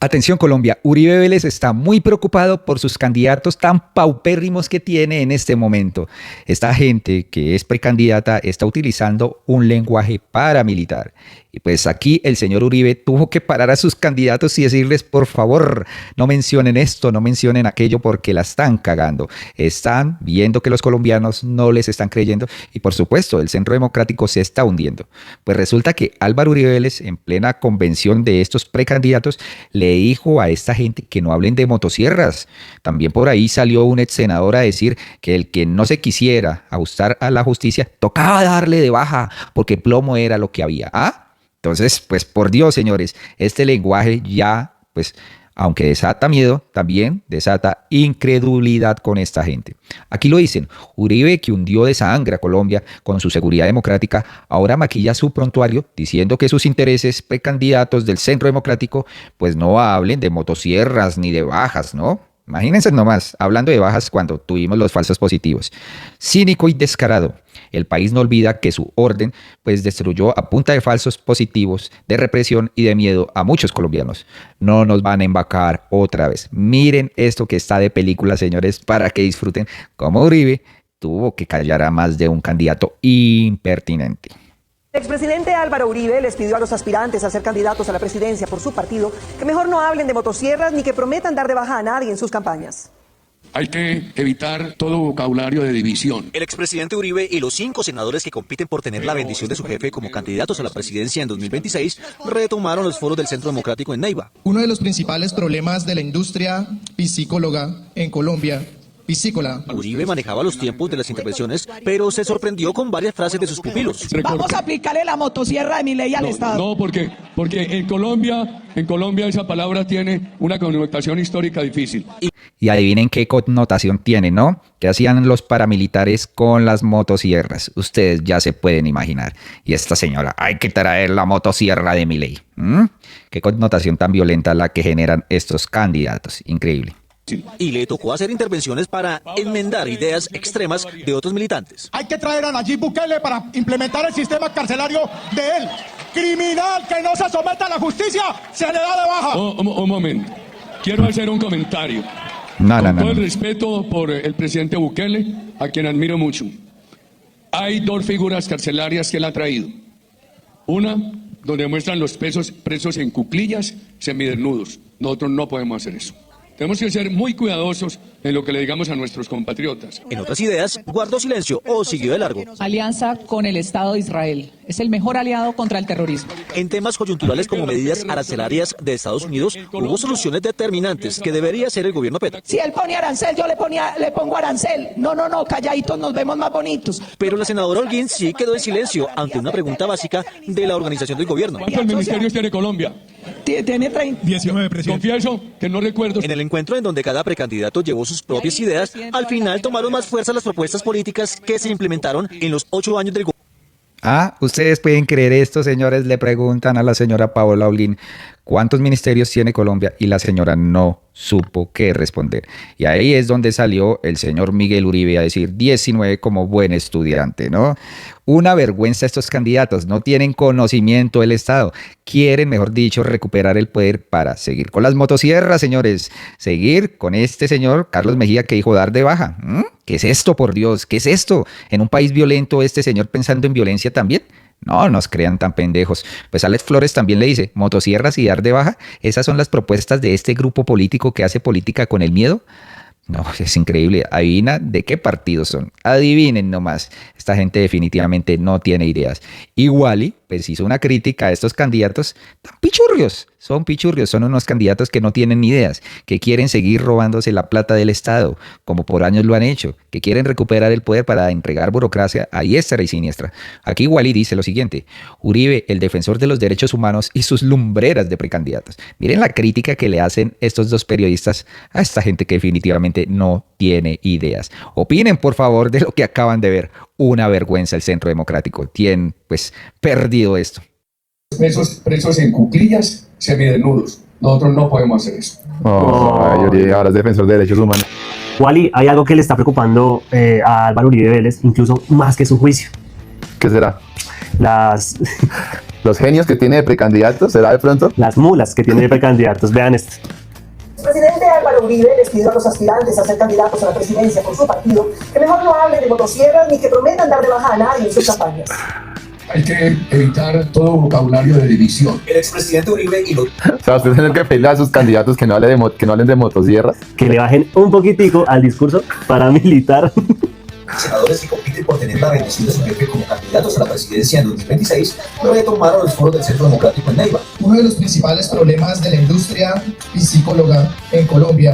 Atención Colombia, Uribe Vélez está muy preocupado por sus candidatos tan paupérrimos que tiene en este momento. Esta gente que es precandidata está utilizando un lenguaje paramilitar. Y pues aquí el señor Uribe tuvo que parar a sus candidatos y decirles, por favor, no mencionen esto, no mencionen aquello porque la están cagando. Están viendo que los colombianos no les están creyendo y por supuesto el Centro Democrático se está hundiendo. Pues resulta que Álvaro Uribe Vélez en plena convención de estos precandidatos le dijo a esta gente que no hablen de motosierras. También por ahí salió un ex senador a decir que el que no se quisiera ajustar a la justicia tocaba darle de baja porque plomo era lo que había. ¿Ah? Entonces, pues por Dios, señores, este lenguaje ya, pues, aunque desata miedo, también desata incredulidad con esta gente. Aquí lo dicen, Uribe, que hundió de sangre a Colombia con su seguridad democrática, ahora maquilla su prontuario diciendo que sus intereses precandidatos del Centro Democrático, pues no hablen de motosierras ni de bajas, ¿no? Imagínense nomás, hablando de bajas cuando tuvimos los falsos positivos. Cínico y descarado. El país no olvida que su orden pues destruyó a punta de falsos positivos, de represión y de miedo a muchos colombianos. No nos van a embacar otra vez. Miren esto que está de película, señores, para que disfruten cómo Uribe tuvo que callar a más de un candidato impertinente. El expresidente Álvaro Uribe les pidió a los aspirantes a ser candidatos a la presidencia por su partido que mejor no hablen de motosierras ni que prometan dar de baja a nadie en sus campañas. Hay que evitar todo vocabulario de división. El expresidente Uribe y los 5 senadores que compiten por tener la bendición de su jefe como candidatos a la presidencia en 2026 retomaron los foros del Centro Democrático en Neiva. Uno de los principales problemas de la industria piscícola en Colombia. Uribe manejaba los tiempos de las intervenciones, pero se sorprendió con varias frases de sus pupilos. Vamos a aplicarle la motosierra de mi ley al Estado. No, porque en Colombia esa palabra tiene una connotación histórica difícil. Y adivinen qué connotación tiene, ¿no? ¿Qué hacían los paramilitares con las motosierras? Ustedes ya se pueden imaginar. Y esta señora, hay que traer la motosierra de Milei. ¿Qué connotación tan violenta la que generan estos candidatos? Increíble. Y le tocó hacer intervenciones para enmendar ideas extremas de otros militantes. Hay que traer a Nayib Bukele para implementar el sistema carcelario de él. Criminal que no se someta a la justicia, se le da de baja. Un momento. Quiero hacer un comentario. Con todo el respeto por el presidente Bukele, a quien admiro mucho. Hay 2 figuras carcelarias que él ha traído. Una, donde muestran los presos en cuclillas, semidesnudos. Nosotros no podemos hacer eso. Tenemos que ser muy cuidadosos en lo que le digamos a nuestros compatriotas. En otras ideas, guardó silencio o siguió de largo. Alianza con el Estado de Israel. Es el mejor aliado contra el terrorismo. En temas coyunturales como medidas arancelarias de Estados Unidos, hubo soluciones determinantes que debería hacer el gobierno Petro. Si él pone arancel, yo le pongo arancel. No, calladitos nos vemos más bonitos. Pero la senadora Holguín sí quedó en silencio ante una pregunta básica de la organización del gobierno. ¿Cuántos ministerios tiene Colombia? Tiene 19, presidente. Confieso que no recuerdo. En el encuentro en donde cada precandidato llevó sus propias ideas, al final tomaron más fuerza las propuestas políticas que se implementaron en los 8 años del gobierno. Ah, ¿ustedes pueden creer esto, señores? Le preguntan a la señora Paola Holguín cuántos ministerios tiene Colombia y la señora no supo qué responder. Y ahí es donde salió el señor Miguel Uribe a decir 19 como buen estudiante, ¿no? Una vergüenza estos candidatos, no tienen conocimiento del Estado, quieren, mejor dicho, recuperar el poder para seguir con las motosierras, señores, seguir con este señor Carlos Mejía que dijo dar de baja. ¿Qué es esto, por Dios? ¿Qué es esto? En un país violento, este señor pensando en violencia también. No nos crean tan pendejos. Pues Alex Flores también le dice, motosierras y dar de baja, esas son las propuestas de este grupo político que hace política con el miedo. No, es increíble. Adivina de qué partidos son. Adivinen nomás. Esta gente definitivamente no tiene ideas. Y Wally, pues hizo una crítica a estos candidatos tan pichurrios. Son pichurrios, son unos candidatos que no tienen ideas, que quieren seguir robándose la plata del Estado, como por años lo han hecho, que quieren recuperar el poder para entregar burocracia a diestra y siniestra. Aquí Wally dice lo siguiente: Uribe, el defensor de los derechos humanos y sus lumbreras de precandidatos. Miren la crítica que le hacen estos 2 periodistas a esta gente que definitivamente no tiene ideas. Opinen, por favor, de lo que acaban de ver. Una vergüenza el Centro Democrático. Tienen, pues, perdido esto. Presos en cuclillas, semidesnudos. Nosotros no podemos hacer eso. Uribe ahora es defensor de derechos humanos. Wally, hay algo que le está preocupando a Álvaro Uribe Vélez, incluso más que su juicio. ¿Qué será? Los genios que tiene de precandidatos, ¿será de pronto? Las mulas que tiene de precandidatos, vean esto. El presidente Álvaro Uribe les pidió a los aspirantes a ser candidatos a la presidencia por su partido que mejor no hablen de motosierras ni que prometan dar de baja a nadie en sus campañas. Hay que evitar todo vocabulario de división. El expresidente Uribe y los... O sea, usted tiene que pedirle a sus candidatos que no hablen de motosierras. Que le bajen un poquitico al discurso paramilitar. senadores que compiten por tener la bendición de su jefe como candidatos a la presidencia en 2026 retomaron los foros del Centro Democrático en Neiva. Uno de los principales problemas de la industria piscícola en Colombia.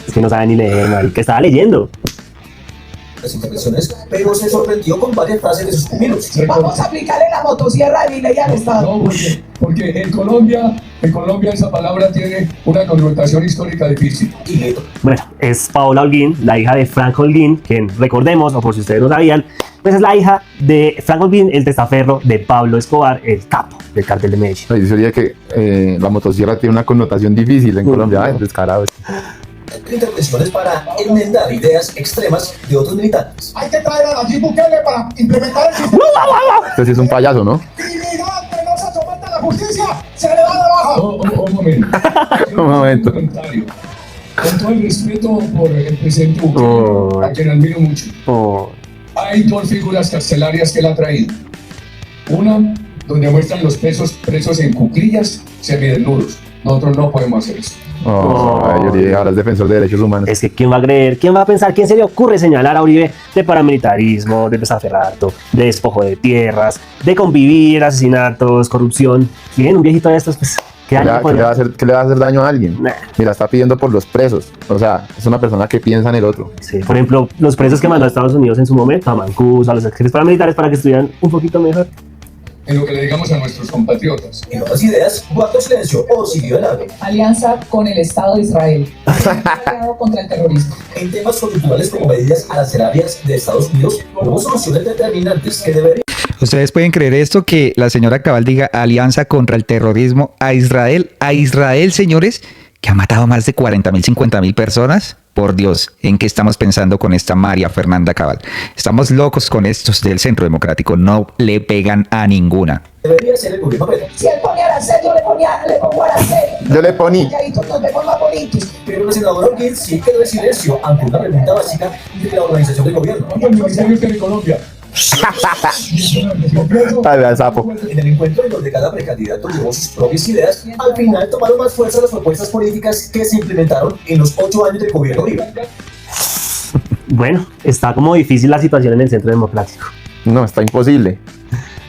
Es que no sabe ni leer, marica, estaba leyendo. Las intervenciones, pero se sorprendió con varias frases de sus pupilos. Vamos a aplicarle la motosierra de ley al Estado. No, porque en Colombia esa palabra tiene una connotación histórica difícil. Bueno, es Paola Holguín, la hija de Frank Holguín, que recordemos, o por si ustedes no sabían, pues es la hija de Frank Holguín, el testaferro de Pablo Escobar, el capo del cártel de Medellín. No, yo diría que la motosierra tiene una connotación difícil en Colombia. Ay, descarado. Intervenciones para enmendar ideas extremas de otros militantes. Hay que traer a Nayib Bukele para implementar el sistema. Este sí es un payaso, ¿no? Criminal que no se someta a la justicia, se le da de baja. Un momento. Un momento. Con todo el respeto por el presidente Bukele, a quien admiro mucho, hay dos figuras carcelarias que él ha traído. Una, donde muestran los presos en cuclillas semidesnudos. Nosotros no podemos hacer eso. Uribe ahora es defensor de derechos humanos. Es que ¿quién va a creer? ¿Quién va a pensar? ¿Quién se le ocurre señalar a Uribe de paramilitarismo, de desaferrato, de despojo de tierras, de convivir, asesinatos, corrupción? ¿Quién? Un viejito de estos, pues... ¿Qué le va a hacer daño a alguien? Nah. Mira, está pidiendo por los presos. O sea, es una persona que piensa en el otro. Sí, por ejemplo, los presos que mandó a Estados Unidos en su momento, a Mancuso, a los ex paramilitares, para que estuvieran un poquito mejor. En lo que le digamos a nuestros compatriotas. En otras ideas, guardó silencio o siguió el ave. Alianza con el Estado de Israel. Aliado contra el terrorismo. En temas coyunturales como medidas arancelarias de Estados Unidos, hubo soluciones determinantes que deberían. ¿Ustedes pueden creer esto? Que la señora Cabal diga alianza contra el terrorismo a Israel. A Israel, señores, que ha matado más de 40.000, 50.000 personas. Por Dios, ¿en qué estamos pensando con esta María Fernanda Cabal? Estamos locos con estos del Centro Democrático. No le pegan a ninguna. Debería ser el gobierno federal. Si él ponía arancel, yo le pongo arancel. Yo le poní. Nos vemos más bonitos. Pero el senador Holguín sí quedó en silencio ante una pregunta básica de la organización del gobierno. El Ministerio de Colombia. Sapo. En el encuentro en donde cada precandidato llevó sus propias ideas, al final tomaron más fuerza las propuestas políticas que se implementaron en los 8 años del gobierno Uribe. Bueno, está como difícil la situación en el Centro Democrático. No, está imposible.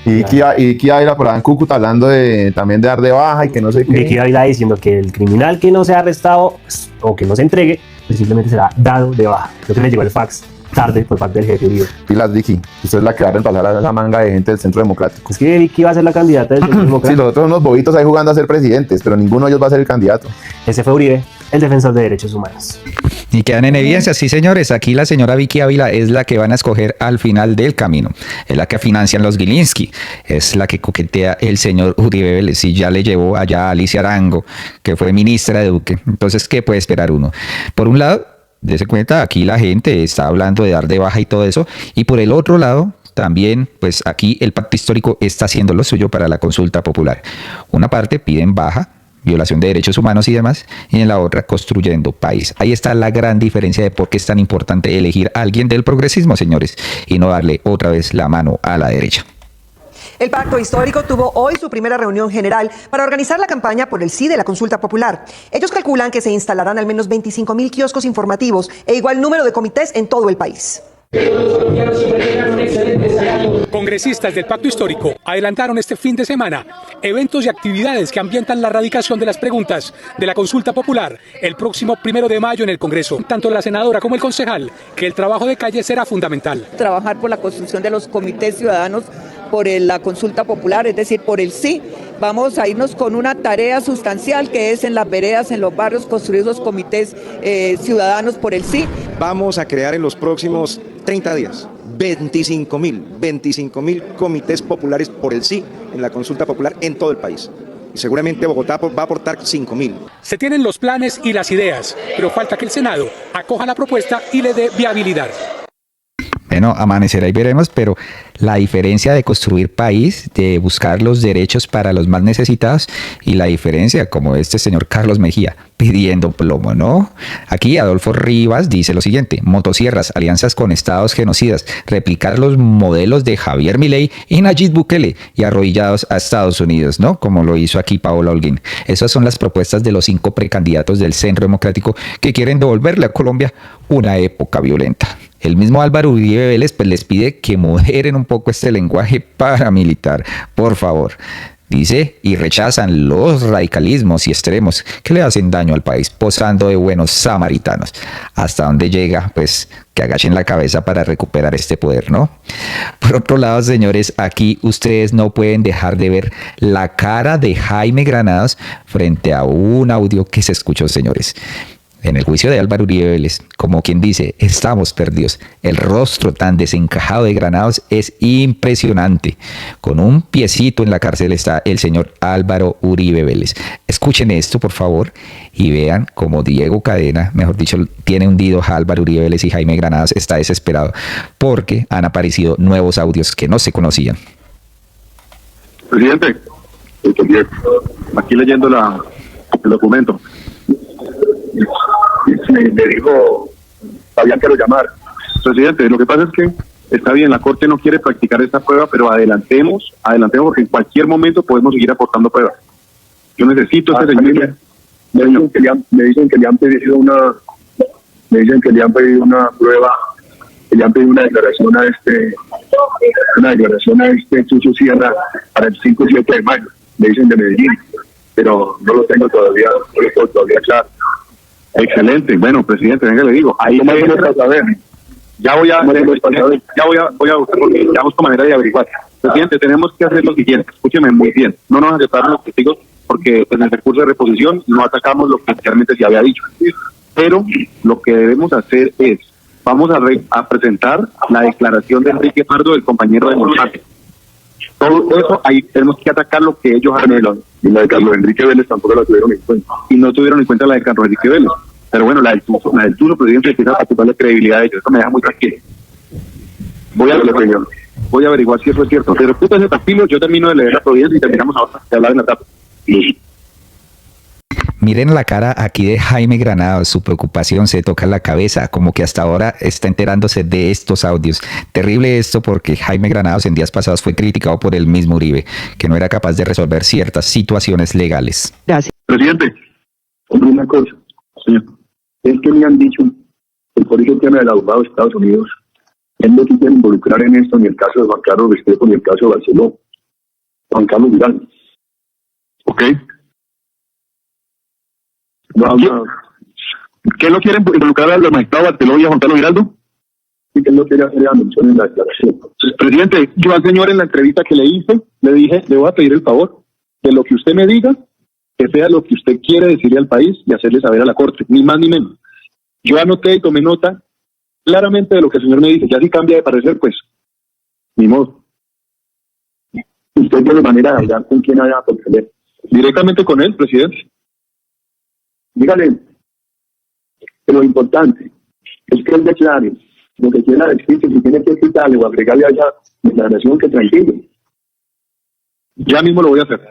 Y Vicky Ávila por ahí en Cúcuta hablando también de dar de baja y que no sé qué. Vicky Ávila diciendo que el criminal que no sea arrestado o que no se entregue, pues simplemente será dado de baja. Creo que le llegó el fax tarde por parte del jefe Uribe. Pilas, Vicky. Usted es la que va a reemplazar a esa manga de gente del Centro Democrático. Es que Vicky va a ser la candidata del Centro Democrático. Sí, los otros unos bobitos ahí jugando a ser presidentes, pero ninguno de ellos va a ser el candidato. Ese fue Uribe, el defensor de derechos humanos. Y quedan en evidencia, sí señores, aquí la señora Vicky Ávila es la que van a escoger al final del camino, es la que financian los Gilinski, es la que coquetea el señor Uribe Vélez y ya le llevó allá a Alicia Arango, que fue ministra de Duque. Entonces, ¿qué puede esperar uno? Por un lado, dése cuenta, aquí la gente está hablando de dar de baja y todo eso, y por el otro lado, también, pues aquí el pacto histórico está haciendo lo suyo para la consulta popular. Una parte piden baja, violación de derechos humanos y demás, y en la otra construyendo país. Ahí está la gran diferencia de por qué es tan importante elegir a alguien del progresismo, señores, y no darle otra vez la mano a la derecha. El pacto histórico tuvo hoy su primera reunión general para organizar la campaña por el sí de la consulta popular. Ellos calculan que se instalarán al menos 25.000 kioscos informativos e igual número de comités en todo el país. Congresistas del Pacto Histórico adelantaron este fin de semana eventos y actividades que ambientan la radicación de las preguntas de la consulta popular el próximo 1 de mayo en el Congreso. Tanto la senadora como el concejal, que el trabajo de calle será fundamental. Trabajar por la construcción de los comités ciudadanos por la consulta popular, es decir, por el sí. Vamos a irnos con una tarea sustancial que es en las veredas, en los barrios, construir los comités ciudadanos por el sí. Vamos a crear en los próximos 30 días 25.000 comités populares por el sí en la consulta popular en todo el país. Y seguramente Bogotá va a aportar 5.000. Se tienen los planes y las ideas, pero falta que el Senado acoja la propuesta y le dé viabilidad. Bueno, amanecerá y veremos, pero la diferencia de construir país, de buscar los derechos para los más necesitados y la diferencia, como este señor Carlos Mejía, pidiendo plomo, ¿no? Aquí Adolfo Rivas dice lo siguiente: motosierras, alianzas con estados genocidas, replicar los modelos de Javier Milei y Nayib Bukele y arrodillados a Estados Unidos, ¿no? Como lo hizo aquí Paola Holguín. Esas son las propuestas de los 5 precandidatos del Centro Democrático que quieren devolverle a Colombia una época violenta. El mismo Álvaro Uribe Vélez pues les pide que moderen un poco este lenguaje paramilitar, por favor. Dice, y rechazan los radicalismos y extremos que le hacen daño al país, posando de buenos samaritanos. ¿Hasta dónde llega? Pues que agachen la cabeza para recuperar este poder, ¿no? Por otro lado, señores, aquí ustedes no pueden dejar de ver la cara de Jaime Granados frente a un audio que se escuchó, señores. En el juicio de Álvaro Uribe Vélez, como quien dice, estamos perdidos. El rostro tan desencajado de Granados es impresionante. Con un piecito en la cárcel está el señor Álvaro Uribe Vélez. Escuchen esto, por favor, y vean cómo Diego Cadena, mejor dicho, tiene hundido a Álvaro Uribe Vélez y Jaime Granados está desesperado porque han aparecido nuevos audios que no se conocían. Presidente, aquí leyendo el documento. Me dijo Fabián que lo llamara. Presidente, lo que pasa es que está bien, la Corte no quiere practicar esta prueba, pero adelantemos porque en cualquier momento podemos seguir aportando pruebas. Yo necesito ese señor. Me dicen que le han pedido una prueba, que le han pedido una declaración a este Suso Sierra para el 5 y 7 de mayo. Me dicen de Medellín, pero no lo tengo todavía claro. Excelente. Bueno, presidente, venga, le digo, ahí ya voy a buscar porque ya busco manera de averiguar. Presidente, tenemos que hacer lo siguiente, escúcheme muy bien, no nos aceptaron los testigos porque en el recurso de reposición no atacamos lo que realmente se había dicho, pero lo que debemos hacer es, vamos a presentar la declaración de Enrique Pardo, del compañero de Monsanto. Todo eso, ahí tenemos que atacar lo que ellos han hecho. Y la de Carlos Enrique Vélez tampoco la tuvieron en cuenta. Y no tuvieron en cuenta la de Carlos Enrique Vélez. Pero bueno, la del Tuzo, presidente, empieza a quitarle credibilidad a ellos. Eso me deja muy tranquilo. Voy a averiguar si eso es cierto. Pero ese tranquilo, yo termino de leer la providencia y terminamos ahora de hablar en la tarde. Miren la cara aquí de Jaime Granados, su preocupación, se toca la cabeza, como que hasta ahora está enterándose de estos audios. Terrible esto porque Jaime Granados en días pasados fue criticado por el mismo Uribe, que no era capaz de resolver ciertas situaciones legales. Gracias. Presidente, una cosa, señor. Es que me han dicho que por ese tema del abogado de Estados Unidos, él no quiere involucrar en esto ni el caso de Juan Carlos Restrepo ni el caso de Barceló. Juan Carlos Vidal. ¿Ok? No. ¿Qué lo quieren involucrar al magistrado Barceló y a Juan Carlos Giraldo? Sí, que él no quiere hacer la mención en la declaración. Presidente, yo al señor en la entrevista que le hice, le dije, le voy a pedir el favor de lo que usted me diga, que sea lo que usted quiere decirle al país y hacerle saber a la Corte, ni más ni menos. Yo anoté y tomé nota claramente de lo que el señor me dice. Ya si cambia de parecer, pues, ni modo. ¿Usted tiene manera de hablar con quién haya por teléfono? Directamente con él, presidente. Dígale, pero lo importante es que él declare lo que quiera decir, si tiene que quitarle o agregarle allá declaración, que tranquilo. Ya mismo lo voy a hacer.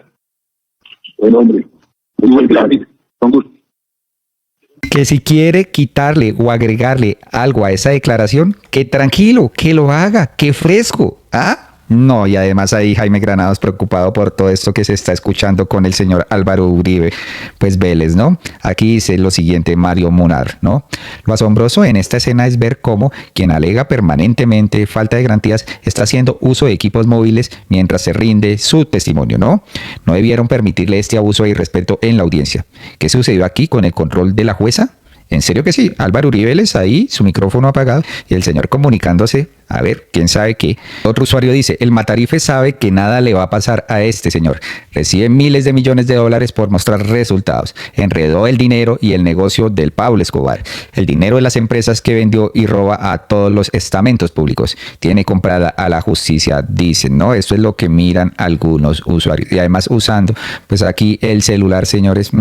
Buen hombre. Muy bien, con gusto. Que si quiere quitarle o agregarle algo a esa declaración, que tranquilo, que lo haga, que fresco. ¿Ah? No, y además ahí Jaime Granados preocupado por todo esto que se está escuchando con el señor Álvaro Uribe, pues Vélez, ¿no? Aquí dice lo siguiente Mario Munar, ¿no? Lo asombroso en esta escena es ver cómo quien alega permanentemente falta de garantías está haciendo uso de equipos móviles mientras se rinde su testimonio, ¿no? No debieron permitirle este abuso de irrespeto en la audiencia. ¿Qué sucedió aquí con el control de la jueza? En serio que sí, Álvaro Uribe Vélez ahí, su micrófono apagado y el señor comunicándose, a ver, quién sabe qué. Otro usuario dice, el Matarife sabe que nada le va a pasar a este señor. Recibe miles de millones de dólares por mostrar resultados. Enredó el dinero y el negocio del Pablo Escobar. El dinero de las empresas que vendió y roba a todos los estamentos públicos. Tiene comprada a la justicia, dicen, ¿no? Esto es lo que miran algunos usuarios. Y además usando, pues aquí el celular, señores,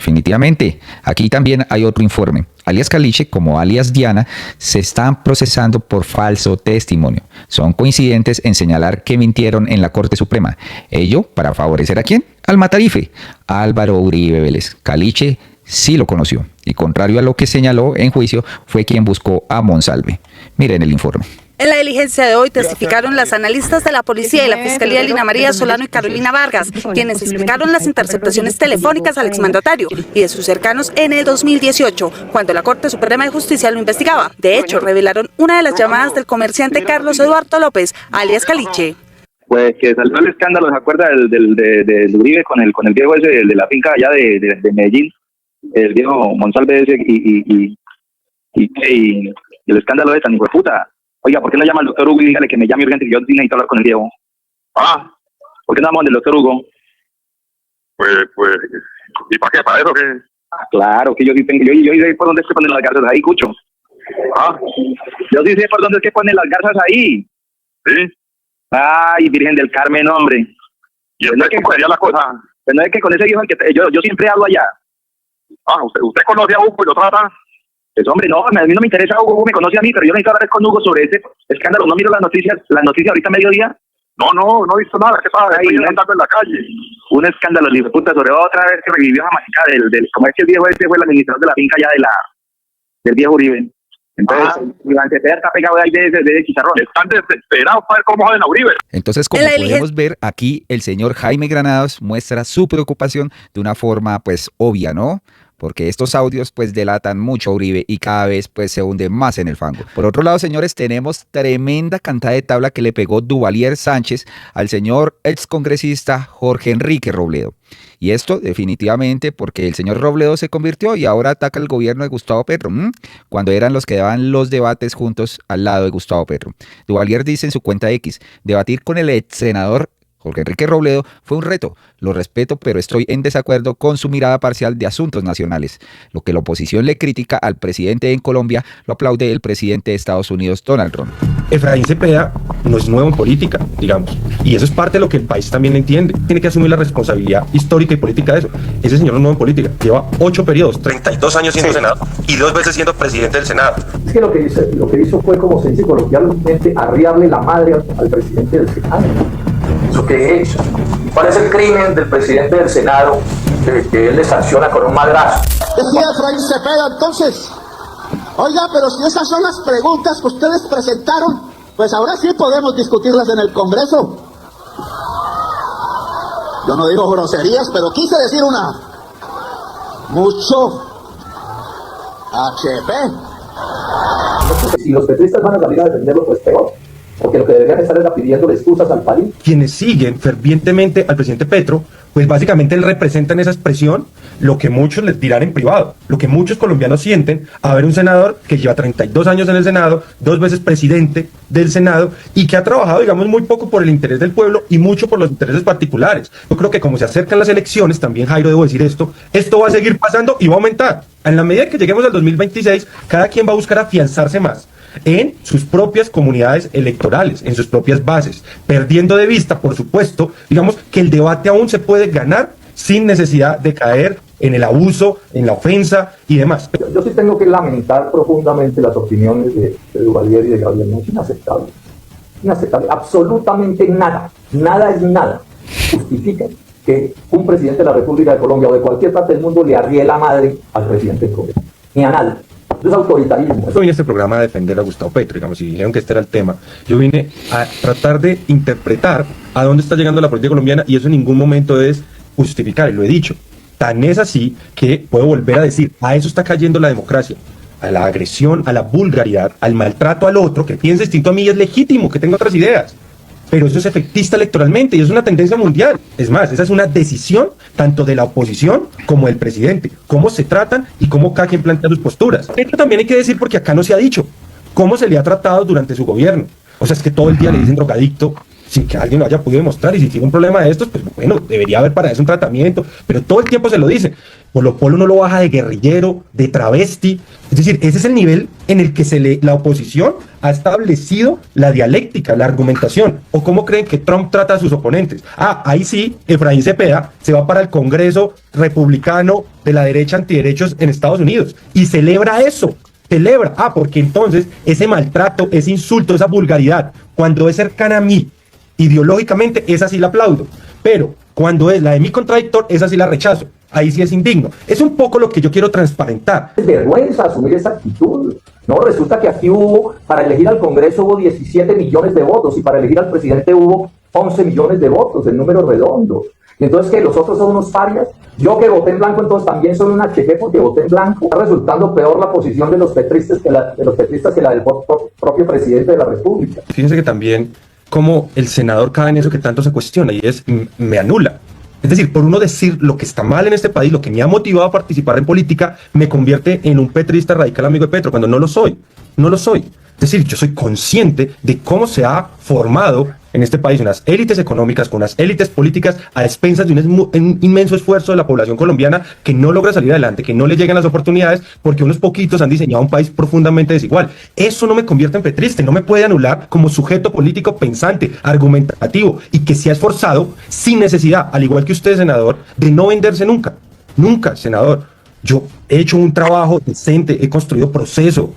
Definitivamente. Aquí también hay otro informe. Alias Caliche, como alias Diana, se están procesando por falso testimonio. Son coincidentes en señalar que mintieron en la Corte Suprema. Ello para favorecer ¿a quién? Al matarife, Álvaro Uribe Vélez. Caliche sí lo conoció y, contrario a lo que señaló en juicio, fue quien buscó a Monsalve. Miren el informe. En la diligencia de hoy testificaron las analistas de la policía y la fiscalía Lina María Solano y Carolina Vargas, quienes explicaron las interceptaciones telefónicas al exmandatario y de sus cercanos en el 2018, cuando la Corte Suprema de Justicia lo investigaba. De hecho, revelaron una de las llamadas del comerciante Carlos Eduardo López, alias Caliche. Pues que salió el escándalo, ¿se acuerda del Uribe con el viejo ese de la finca allá de Medellín? El viejo Monsalve ese y el escándalo de tan hijo de puta. Oiga, ¿por qué no llama al doctor Hugo y dígale que me llame urgente, que yo necesito hablar con el viejo? ¿Por qué no hablamos del doctor Hugo? Pues, ¿y para qué? ¿Para eso qué? Claro, que yo sí tengo, yo sé por dónde es que ponen las garzas ahí, Cucho. Yo sí sé por dónde es que ponen las garzas ahí. ¿Sí? Ay, Virgen del Carmen, hombre. ¿Y usted cómo sería la cosa? Pues no es que con ese viejo yo siempre hablo allá. ¿Usted conoce a Hugo y lo trata? Pues hombre, no, a mí no me interesa Hugo, me conoce a mí, pero yo necesito hablar con Hugo sobre ese escándalo. ¿No miro las noticias ahorita a mediodía? No he visto nada. ¿Qué pasa? Estoy andando en la calle. Un escándalo, hijo de puta, sobre otra vez que revivió Jamaica como es que el viejo ese fue el administrador de la finca ya del viejo Uribe. Entonces, Iván Cepeda está pegado ahí de chicharrón. Están desesperados para ver cómo joden a Uribe. Entonces, como podemos ver aquí, el señor Jaime Granados muestra su preocupación de una forma, pues, obvia, ¿no? Porque estos audios pues delatan mucho a Uribe y cada vez pues se hunde más en el fango. Por otro lado, señores, tenemos tremenda cantada de tabla que le pegó Duvalier Sánchez al señor excongresista Jorge Enrique Robledo. Y esto definitivamente porque el señor Robledo se convirtió y ahora ataca al gobierno de Gustavo Petro, cuando eran los que daban los debates juntos al lado de Gustavo Petro. Duvalier dice en su cuenta X, debatir con el ex senador Jorge Enrique Robledo fue un reto. Lo respeto, pero estoy en desacuerdo con su mirada parcial de asuntos nacionales. Lo que la oposición le critica al presidente en Colombia, lo aplaude el presidente de Estados Unidos, Donald Trump. Efraín Cepeda no es nuevo en política, digamos, y eso es parte de lo que el país también entiende. Tiene que asumir la responsabilidad histórica y política de eso. Ese señor no es nuevo en política, lleva 8 periodos, 32 años siendo senador y 2 veces siendo presidente del Senado. Es que lo que hizo fue, como se dice coloquialmente, arriarle la madre al presidente del Senado. ¿Eso qué es? ¿Cuál es el crimen del presidente del Senado que él le sanciona con un madrazo? Decía Efraín Cepeda entonces, oiga, pero si esas son las preguntas que ustedes presentaron, pues ahora sí podemos discutirlas en el Congreso. Yo no digo groserías, pero quise decir una. Mucho HP. Si los petristas van a salir a defenderlo, pues peor. Porque lo que deberían estar es pidiéndole excusas al país. Quienes siguen fervientemente al presidente Petro, pues básicamente él representa en esa expresión lo que muchos les dirán en privado, lo que muchos colombianos sienten a ver un senador que lleva 32 años en el Senado, 2 veces presidente del Senado y que ha trabajado, digamos, muy poco por el interés del pueblo y mucho por los intereses particulares. Yo creo que como se acercan las elecciones, también Jairo, debo decir esto va a seguir pasando y va a aumentar. En la medida que lleguemos al 2026, cada quien va a buscar afianzarse más en sus propias comunidades electorales, en sus propias bases, perdiendo de vista, por supuesto, digamos, que el debate aún se puede ganar sin necesidad de caer en el abuso, en la ofensa y demás. Yo sí tengo que lamentar profundamente las opiniones de Duvalier y de Gabriel. No es inaceptable. Inaceptable. Absolutamente nada. Nada es nada. Justifica que un presidente de la República de Colombia o de cualquier parte del mundo le arríe la madre al presidente del Congreso. Ni a nadie. Es autoritarismo. Yo vine a este programa a defender a Gustavo Petro, digamos, y dijeron que este era el tema. Yo vine a tratar de interpretar a dónde está llegando la política colombiana y eso en ningún momento es justificar, y lo he dicho. Tan es así que puedo volver a decir, a eso está cayendo la democracia, a la agresión, a la vulgaridad, al maltrato al otro, que piensa distinto a mí y es legítimo, que tenga otras ideas. Pero eso es efectista electoralmente y es una tendencia mundial. Es más, esa es una decisión tanto de la oposición como del presidente. Cómo se tratan y cómo cada quien plantea sus posturas. Esto también hay que decir porque acá no se ha dicho cómo se le ha tratado durante su gobierno. O sea, es que todo el día le dicen drogadicto, sin que alguien lo haya podido demostrar, y si tiene un problema de estos, pues bueno, debería haber para eso un tratamiento, pero todo el tiempo se lo dicen. Polo Polo no lo baja de guerrillero, de travesti, es decir, ese es el nivel en el que la oposición ha establecido la dialéctica, la argumentación. ¿O cómo creen que Trump trata a sus oponentes? Ahí sí, Efraín Cepeda se va para el Congreso republicano de la derecha antiderechos en Estados Unidos y celebra eso. Porque entonces ese maltrato, ese insulto, esa vulgaridad, cuando es cercana a mí ideológicamente, esa sí la aplaudo, pero cuando es la de mi contradictor, esa sí la rechazo. Ahí sí es indigno. Es un poco lo que yo quiero transparentar. Es vergüenza asumir esa actitud. No, resulta que aquí para elegir al Congreso hubo 17 millones de votos y para elegir al presidente hubo 11 millones de votos, el número redondo. Y entonces, ¿que los otros son unos parias? Yo que voté en blanco, entonces también soy una cheque porque voté en blanco. Está resultando peor la posición de los petristas que la del propio presidente de la República. Fíjense que también como el senador cae en eso que tanto se cuestiona, y es, me anula. Es decir, por uno decir lo que está mal en este país, lo que me ha motivado a participar en política, me convierte en un petrista radical amigo de Petro, cuando no lo soy. No lo soy. Es decir, yo soy consciente de cómo se ha formado en este país unas élites económicas, con unas élites políticas a expensas de un inmenso esfuerzo de la población colombiana que no logra salir adelante, que no le llegan las oportunidades porque unos poquitos han diseñado un país profundamente desigual. Eso no me convierte en petrista, no me puede anular como sujeto político pensante, argumentativo y que se ha esforzado sin necesidad, al igual que usted, senador, de no venderse nunca. Nunca, senador. Yo he hecho un trabajo decente, he construido proceso,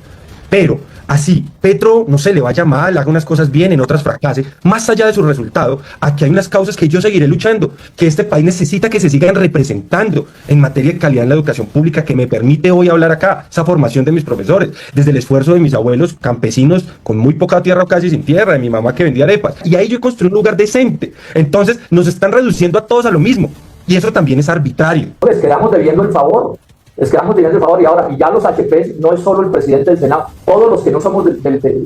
pero así Petro, no sé, le vaya mal, haga unas cosas bien, en otras fracase, más allá de su resultado, aquí hay unas causas que yo seguiré luchando, que este país necesita que se sigan representando en materia de calidad en la educación pública, que me permite hoy hablar acá, esa formación de mis profesores, desde el esfuerzo de mis abuelos campesinos con muy poca tierra o casi sin tierra, de mi mamá que vendía arepas, y ahí yo construí un lugar decente. Entonces nos están reduciendo a todos a lo mismo, y eso también es arbitrario. Les quedamos debiendo el favor. Les quedamos debiendo el favor, y ya los HP no es solo el presidente del Senado, todos los que no somos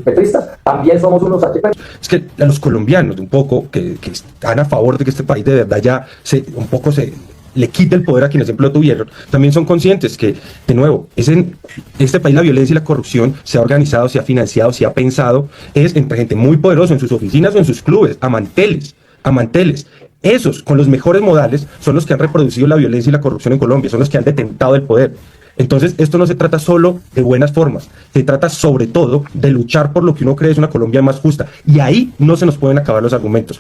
petristas también somos unos HP. Es que a los colombianos un poco que están a favor de que este país de verdad ya se le quite el poder a quienes siempre lo tuvieron, también son conscientes que, de nuevo, en este país la violencia y la corrupción se ha organizado, se ha financiado, se ha pensado, es entre gente muy poderosa en sus oficinas o en sus clubes, a manteles. Esos, con los mejores modales, son los que han reproducido la violencia y la corrupción en Colombia, son los que han detentado el poder. Entonces, esto no se trata solo de buenas formas, se trata sobre todo de luchar por lo que uno cree es una Colombia más justa. Y ahí no se nos pueden acabar los argumentos.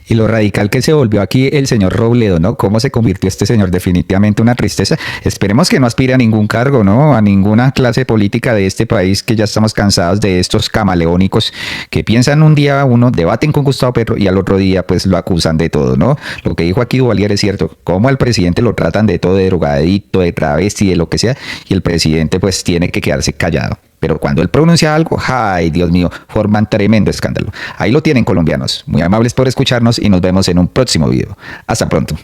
Y lo radical que se volvió aquí el señor Robledo, ¿no? ¿Cómo se convirtió este señor? Definitivamente una tristeza. Esperemos que no aspire a ningún cargo, ¿no? A ninguna clase política de este país, que ya estamos cansados de estos camaleónicos que piensan un día uno, debaten con Gustavo Petro y al otro día pues lo acusan de todo, ¿no? Lo que dijo aquí Duvalier es cierto. Cómo al presidente lo tratan de todo, de drogadicto, de travesti, de lo que sea, y el presidente pues tiene que quedarse callado. Pero cuando él pronuncia algo, ¡ay, Dios mío!, forman tremendo escándalo. Ahí lo tienen, colombianos. Muy amables por escucharnos y nos vemos en un próximo video. Hasta pronto.